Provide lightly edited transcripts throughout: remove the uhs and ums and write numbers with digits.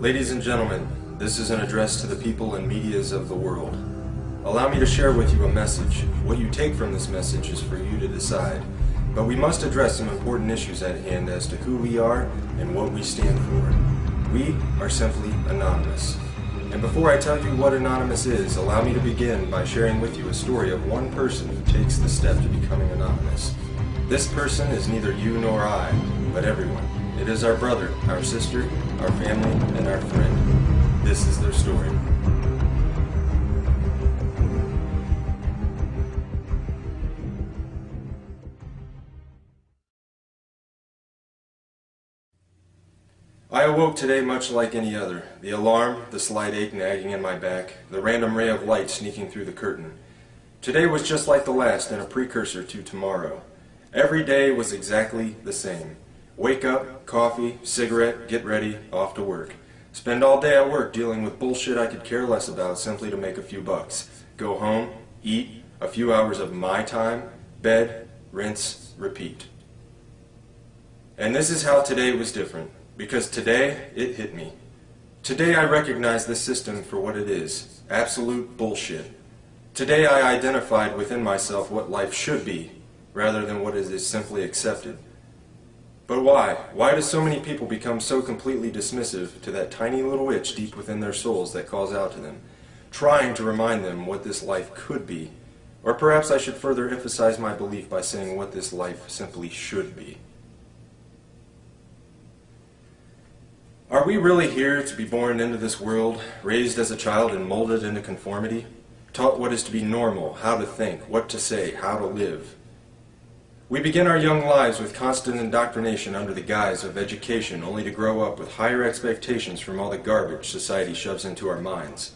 Ladies and gentlemen, this is an address to the people and medias of the world. Allow me to share with you a message. What you take from this message is for you to decide. But we must address some important issues at hand as to who we are and what we stand for. We are simply anonymous. And before I tell you what anonymous is, allow me to begin by sharing with you a story of one person who takes the step to becoming anonymous. This person is neither you nor I, but everyone. It is our brother, our sister, our family, and our friend. This is their story. I awoke today much like any other. The alarm, the slight ache nagging in my back, the random ray of light sneaking through the curtain. Today was just like the last and a precursor to tomorrow. Every day was exactly the same. Wake up, coffee, cigarette, get ready, off to work. Spend all day at work dealing with bullshit I could care less about simply to make a few bucks. Go home, eat, a few hours of my time, bed, rinse, repeat. And this is how today was different. Because today, it hit me. Today I recognize this system for what it is. Absolute bullshit. Today I identified within myself what life should be, rather than what is simply accepted. But why? Why do so many people become so completely dismissive to that tiny little itch deep within their souls that calls out to them, trying to remind them what this life could be? Or perhaps I should further emphasize my belief by saying what this life simply should be. Are we really here to be born into this world, raised as a child and molded into conformity? Taught what is to be normal, how to think, what to say, how to live? We begin our young lives with constant indoctrination under the guise of education, only to grow up with higher expectations from all the garbage society shoves into our minds.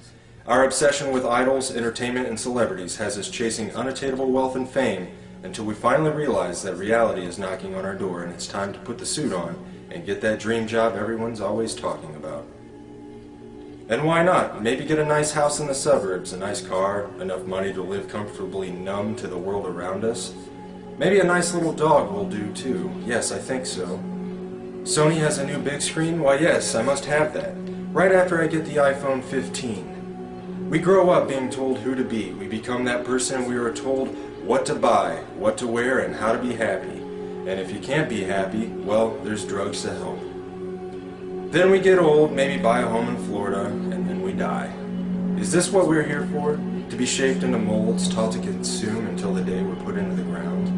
Our obsession with idols, entertainment, and celebrities has us chasing unattainable wealth and fame until we finally realize that reality is knocking on our door and it's time to put the suit on and get that dream job everyone's always talking about. And why not? Maybe get a nice house in the suburbs, a nice car, enough money to live comfortably numb to the world around us. Maybe a nice little dog will do too. Yes, I think so. Sony has a new big screen? Why yes, I must have that. Right after I get the iPhone 15. We grow up being told who to be. We become that person we are told what to buy, what to wear, and how to be happy. And if you can't be happy, well, there's drugs to help. Then we get old, maybe buy a home in Florida, and then we die. Is this what we're here for? To be shaped into molds, taught to consume until the day we're put into the ground?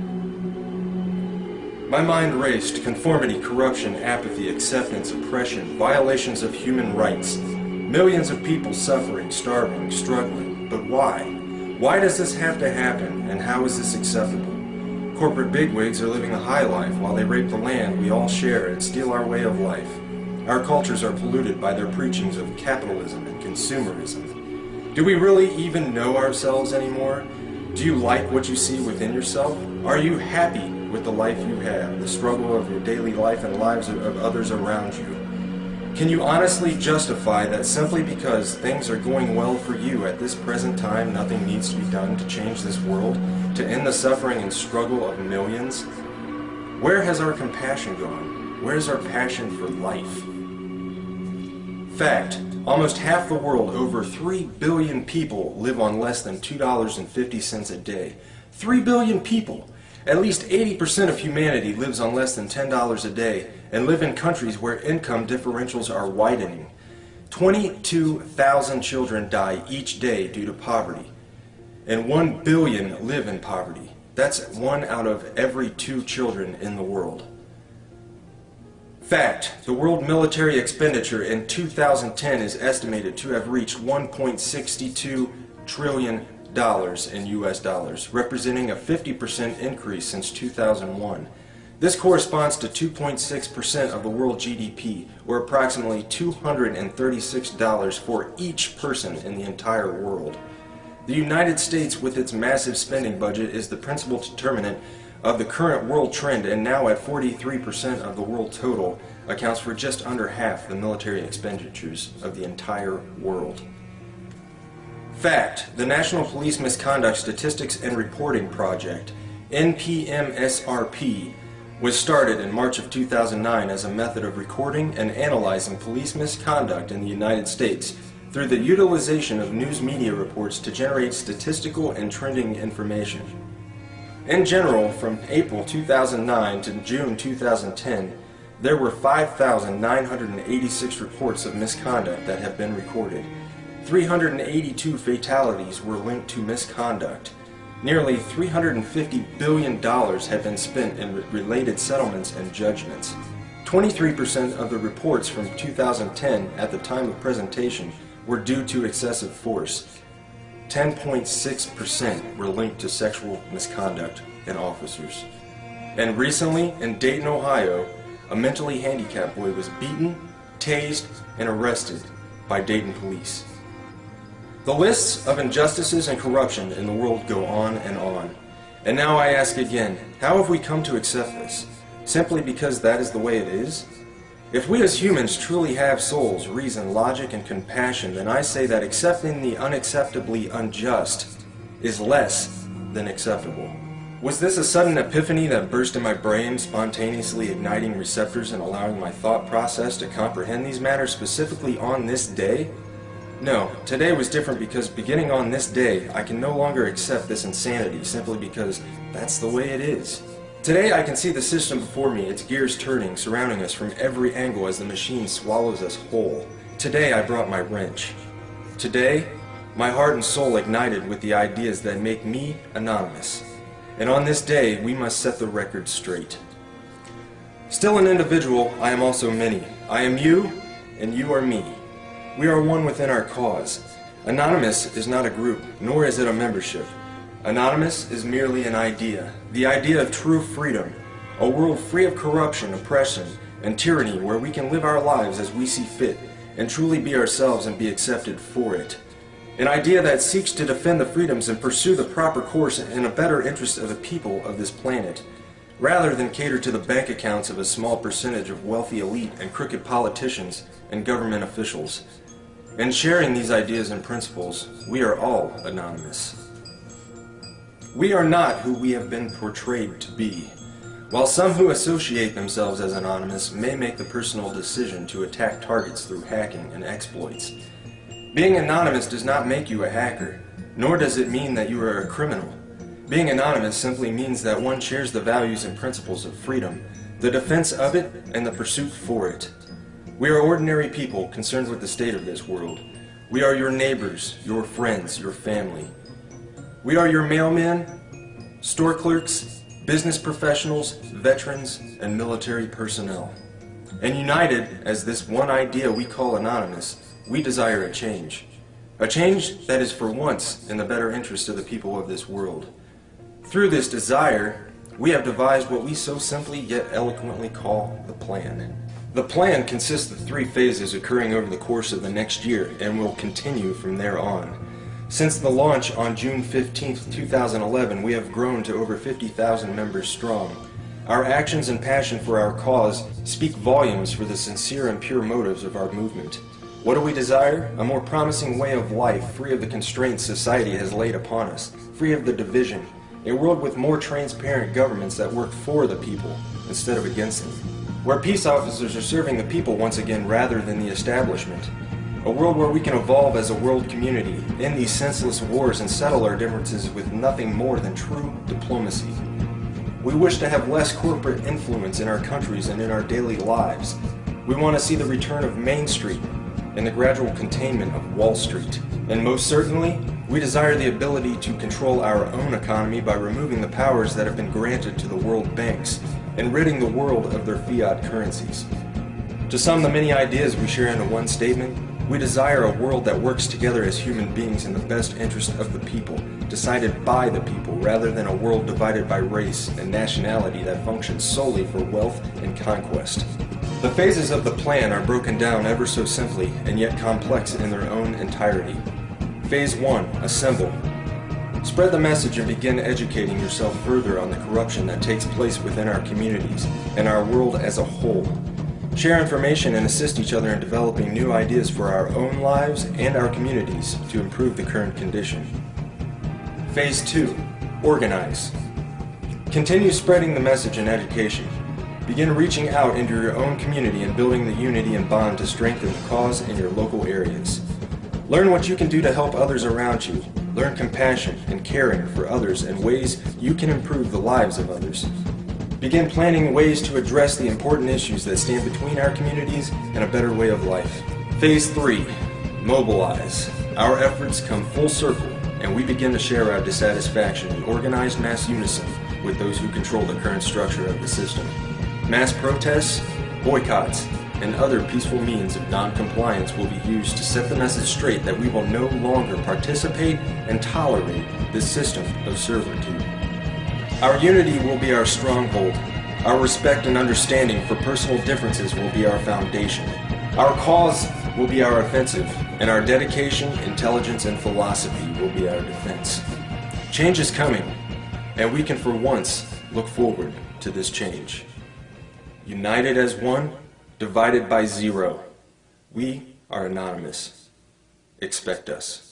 My mind raced. Conformity, corruption, apathy, acceptance, oppression, violations of human rights. Millions of people suffering, starving, struggling. But why? Why does this have to happen, and how is this acceptable? Corporate bigwigs are living a high life while they rape the land we all share and steal our way of life. Our cultures are polluted by their preachings of capitalism and consumerism. Do we really even know ourselves anymore? Do you like what you see within yourself? Are you happy with the life you have, the struggle of your daily life and lives of others around you? Can you honestly justify that simply because things are going well for you at this present time, nothing needs to be done to change this world, to end the suffering and struggle of millions? Where has our compassion gone? Where's our passion for life? Fact, almost half the world, over 3 billion people, live on less than $2.50 a day. 3 billion people! At least 80% of humanity lives on less than $10 a day and live in countries where income differentials are widening. 22,000 children die each day due to poverty, and 1 billion live in poverty. That's 1 out of every 2 children in the world. Fact, the world military expenditure in 2010 is estimated to have reached $1.62 trillion in US dollars, representing a 50% increase since 2001. This corresponds to 2.6% of the world GDP, or approximately $236 for each person in the entire world. The United States, with its massive spending budget, is the principal determinant of the current world trend, and now at 43% of the world total, accounts for just under half the military expenditures of the entire world. Fact, the National Police Misconduct Statistics and Reporting Project, NPMSRP, was started in March of 2009 as a method of recording and analyzing police misconduct in the United States through the utilization of news media reports to generate statistical and trending information. In general, from April 2009 to June 2010, there were 5,986 reports of misconduct that have been recorded. 382 fatalities were linked to misconduct. Nearly $350 billion had been spent in related settlements and judgments. 23% of the reports from 2010 at the time of presentation were due to excessive force. 10.6% were linked to sexual misconduct in officers. And recently, in Dayton, Ohio, a mentally handicapped boy was beaten, tased, and arrested by Dayton police. The lists of injustices and corruption in the world go on and on. And now I ask again, how have we come to accept this? Simply because that is the way it is? If we as humans truly have souls, reason, logic, and compassion, then I say that accepting the unacceptably unjust is less than acceptable. Was this a sudden epiphany that burst in my brain, spontaneously igniting receptors and allowing my thought process to comprehend these matters specifically on this day? No, today was different because beginning on this day, I can no longer accept this insanity simply because that's the way it is. Today I can see the system before me, its gears turning, surrounding us from every angle as the machine swallows us whole. Today I brought my wrench. Today, my heart and soul ignited with the ideas that make me anonymous. And on this day, we must set the record straight. Still an individual, I am also many. I am you, and you are me. We are one within our cause. Anonymous is not a group, nor is it a membership. Anonymous is merely an idea, the idea of true freedom, a world free of corruption, oppression, and tyranny where we can live our lives as we see fit and truly be ourselves and be accepted for it. An idea that seeks to defend the freedoms and pursue the proper course in a better interest of the people of this planet, rather than cater to the bank accounts of a small percentage of wealthy elite and crooked politicians and government officials. In sharing these ideas and principles, we are all anonymous. We are not who we have been portrayed to be. While some who associate themselves as anonymous may make the personal decision to attack targets through hacking and exploits, being anonymous does not make you a hacker, nor does it mean that you are a criminal. Being anonymous simply means that one shares the values and principles of freedom, the defense of it, and the pursuit for it. We are ordinary people concerned with the state of this world. We are your neighbors, your friends, your family. We are your mailmen, store clerks, business professionals, veterans, and military personnel. And united as this one idea we call anonymous, we desire a change. A change that is for once in the better interest of the people of this world. Through this desire, we have devised what we so simply yet eloquently call the plan. The plan consists of 3 phases occurring over the course of the next year and will continue from there on. Since the launch on June 15, 2011, we have grown to over 50,000 members strong. Our actions and passion for our cause speak volumes for the sincere and pure motives of our movement. What do we desire? A more promising way of life, free of the constraints society has laid upon us, free of the division, a world with more transparent governments that work for the people instead of against them, where peace officers are serving the people once again rather than the establishment, a world where we can evolve as a world community, end these senseless wars and settle our differences with nothing more than true diplomacy. We wish to have less corporate influence in our countries and in our daily lives. We want to see the return of Main Street and the gradual containment of Wall Street. And most certainly, we desire the ability to control our own economy by removing the powers that have been granted to the world banks and ridding the world of their fiat currencies. To sum the many ideas we share into one statement, we desire a world that works together as human beings in the best interest of the people, decided by the people, rather than a world divided by race and nationality that functions solely for wealth and conquest. The phases of the plan are broken down ever so simply and yet complex in their own entirety. Phase 1. Assemble. Spread the message and begin educating yourself further on the corruption that takes place within our communities and our world as a whole. Share information and assist each other in developing new ideas for our own lives and our communities to improve the current condition. Phase 2. Organize. Continue spreading the message and education. Begin reaching out into your own community and building the unity and bond to strengthen the cause in your local areas. Learn what you can do to help others around you. Learn compassion and caring for others and ways you can improve the lives of others. Begin planning ways to address the important issues that stand between our communities and a better way of life. Phase 3. Mobilize. Our efforts come full circle, and we begin to share our dissatisfaction in organized mass unison with those who control the current structure of the system. Mass protests, boycotts, and other peaceful means of non-compliance will be used to set the message straight that we will no longer participate and tolerate this system of servitude. Our unity will be our stronghold. Our respect and understanding for personal differences will be our foundation. Our cause will be our offensive, and our dedication, intelligence, and philosophy will be our defense. Change is coming, and we can for once look forward to this change. United as one, divided by zero. We are anonymous. Expect us.